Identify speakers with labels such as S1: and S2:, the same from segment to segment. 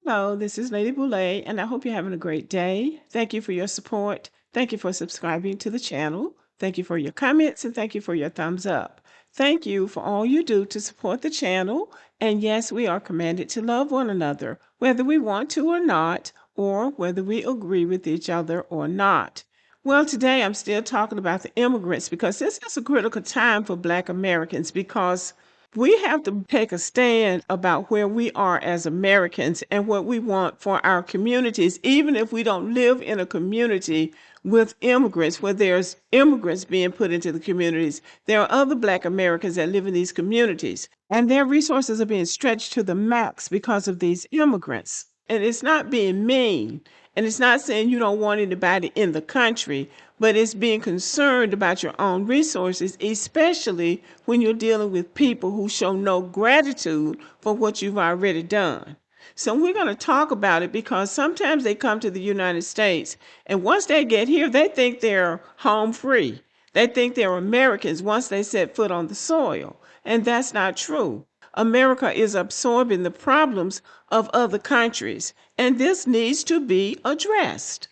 S1: Hello, this is Lady Boulay, and I hope you're having a great day. Thank you for your support. Thank you for subscribing to the channel. Thank you for your comments, and thank you for your thumbs up. Thank you for all you do to support the channel. And yes, we are commanded to love one another, whether we want to or not, or whether we agree with each other or not. Well, today I'm still talking about the immigrants because this is a critical time for Black Americans because we have to take a stand about where we are as Americans and what we want for our communities, even if we don't live in a community with immigrants, where there's immigrants being put into the communities. There are other Black Americans that live in these communities, and their resources are being stretched to the max because of these immigrants. And it's not being mean, and it's not saying you don't want anybody in the country, but it's being concerned about your own resources, especially when you're dealing with people who show no gratitude for what you've already done. So we're going to talk about it because sometimes they come to the United States, and once they get here, they think they're home free. They think they're Americans once they set foot on the soil, and that's not true. America is absorbing the problems of other countries, and this needs to be addressed.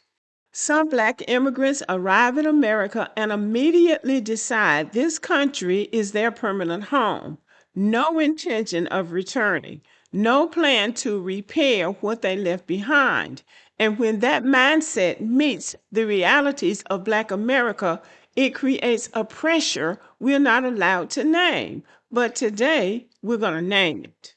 S1: Some Black immigrants arrive in America and immediately decide this country is their permanent home. No intention of returning, no plan to repair what they left behind. And when that mindset meets the realities of Black America, it creates a pressure we're not allowed to name. But today, we're going to name it.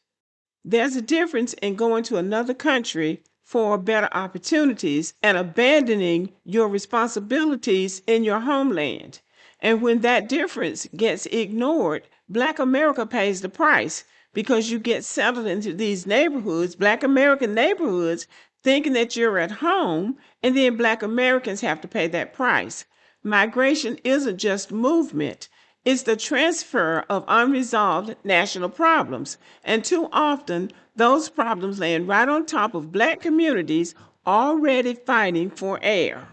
S1: There's a difference in going to another country for better opportunities and abandoning your responsibilities in your homeland. And when that difference gets ignored, Black America pays the price because you get settled into these neighborhoods, Black American neighborhoods, thinking that you're at home, and then Black Americans have to pay that price. Migration isn't just movement. It's the transfer of unresolved national problems. And too often, those problems land right on top of Black communities already fighting for air.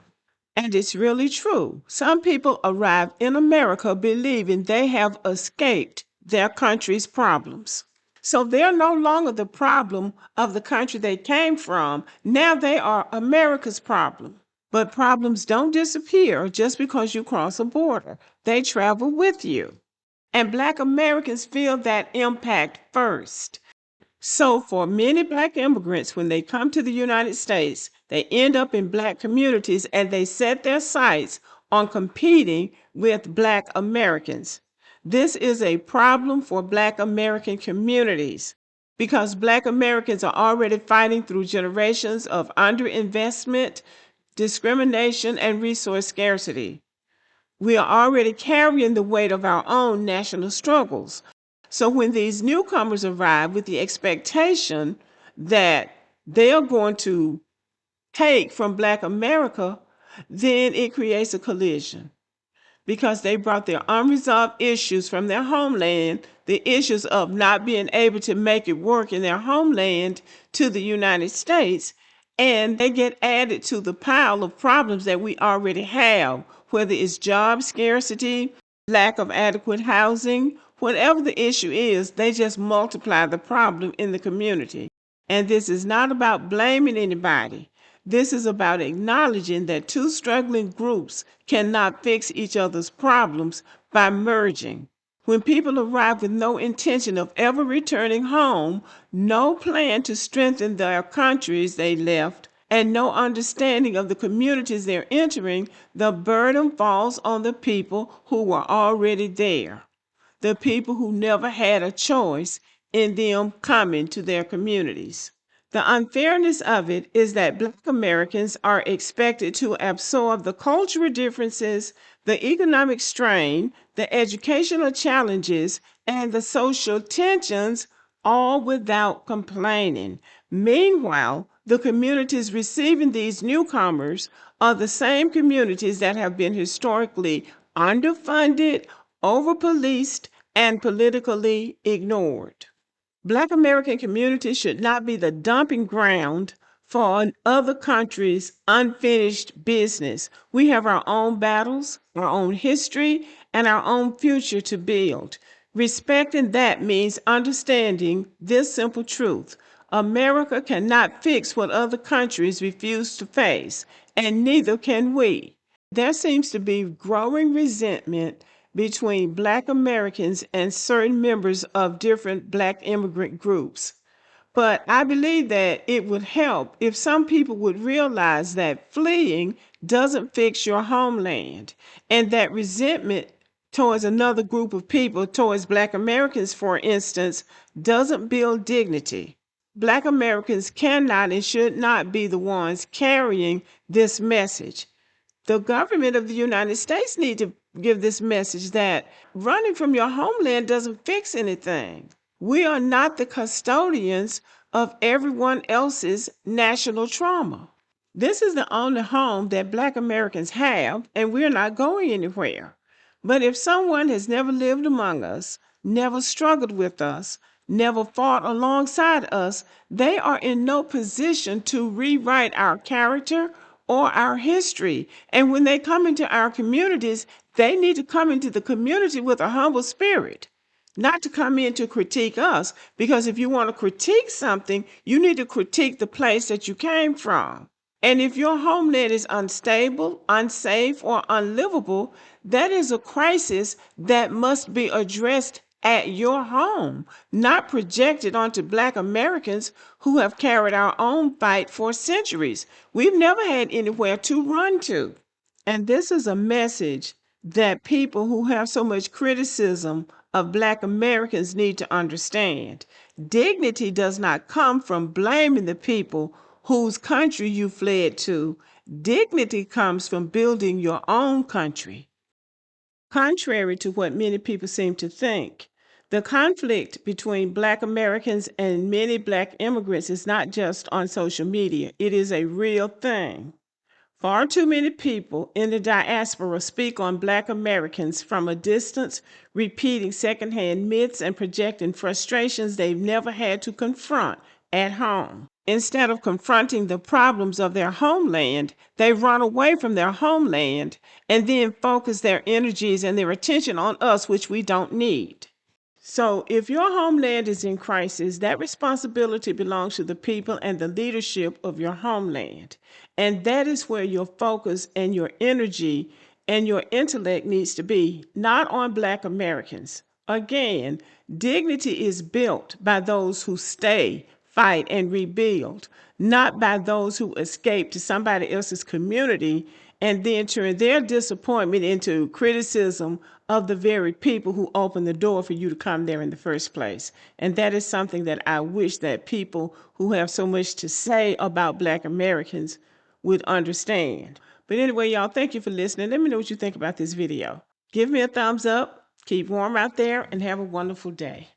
S1: And it's really true. Some people arrive in America believing they have escaped their country's problems. So they're no longer the problem of the country they came from. Now they are America's problem. But problems don't disappear just because you cross a border. They travel with you. And Black Americans feel that impact first. So for many Black immigrants, when they come to the United States, they end up in Black communities and they set their sights on competing with Black Americans. This is a problem for Black American communities because Black Americans are already fighting through generations of underinvestment, discrimination, and resource scarcity. We are already carrying the weight of our own national struggles. So when these newcomers arrive with the expectation that they are going to take from Black America, then it creates a collision because they brought their unresolved issues from their homeland, the issues of not being able to make it work in their homeland, to the United States, and they get added to the pile of problems that we already have, whether it's job scarcity, lack of adequate housing, whatever the issue is, they just multiply the problem in the community. And this is not about blaming anybody. This is about acknowledging that two struggling groups cannot fix each other's problems by merging. When people arrive with no intention of ever returning home, no plan to strengthen their countries they left, and no understanding of the communities they're entering, the burden falls on the people who were already there, the people who never had a choice, in them coming to their communities. The unfairness of it is that Black Americans are expected to absorb the cultural differences, the economic strain, the educational challenges, and the social tensions, all without complaining. Meanwhile, the communities receiving these newcomers are the same communities that have been historically underfunded, overpoliced, and politically ignored. Black American communities should not be the dumping ground for other countries' unfinished business. We have our own battles, our own history, and our own future to build. Respecting that means understanding this simple truth. America cannot fix what other countries refuse to face, and neither can we. There seems to be growing resentment between Black Americans and certain members of different Black immigrant groups. But I believe that it would help if some people would realize that fleeing doesn't fix your homeland, and that resentment towards another group of people, towards Black Americans, for instance, doesn't build dignity. Black Americans cannot and should not be the ones carrying this message. The government of the United States need to give this message that running from your homeland doesn't fix anything. We are not the custodians of everyone else's national trauma. This is the only home that Black Americans have, and we're not going anywhere. But if someone has never lived among us, never struggled with us, never fought alongside us, they are in no position to rewrite our character or our history. And when they come into our communities, they need to come into the community with a humble spirit, not to come in to critique us. Because if you want to critique something, you need to critique the place that you came from. And if your homeland is unstable, unsafe, or unlivable, that is a crisis that must be addressed at your home, not projected onto Black Americans who have carried our own fight for centuries. We've never had anywhere to run to. And this is a message that people who have so much criticism of Black Americans need to understand. Dignity does not come from blaming the people whose country you fled to. Dignity comes from building your own country. Contrary to what many people seem to think, the conflict between Black Americans and many Black immigrants is not just on social media. It is a real thing. Far too many people in the diaspora speak on Black Americans from a distance, repeating secondhand myths and projecting frustrations they've never had to confront at home. Instead of confronting the problems of their homeland, they run away from their homeland and then focus their energies and their attention on us, which we don't need. So if your homeland is in crisis, that responsibility belongs to the people and the leadership of your homeland. And that is where your focus and your energy and your intellect needs to be, not on Black Americans. Again, dignity is built by those who stay, fight, and rebuild, not by those who escape to somebody else's community and then turn their disappointment into criticism of the very people who opened the door for you to come there in the first place. And that is something that I wish that people who have so much to say about Black Americans would understand. But anyway, y'all, thank you for listening. Let me know what you think about this video. Give me a thumbs up, keep warm out there, and have a wonderful day.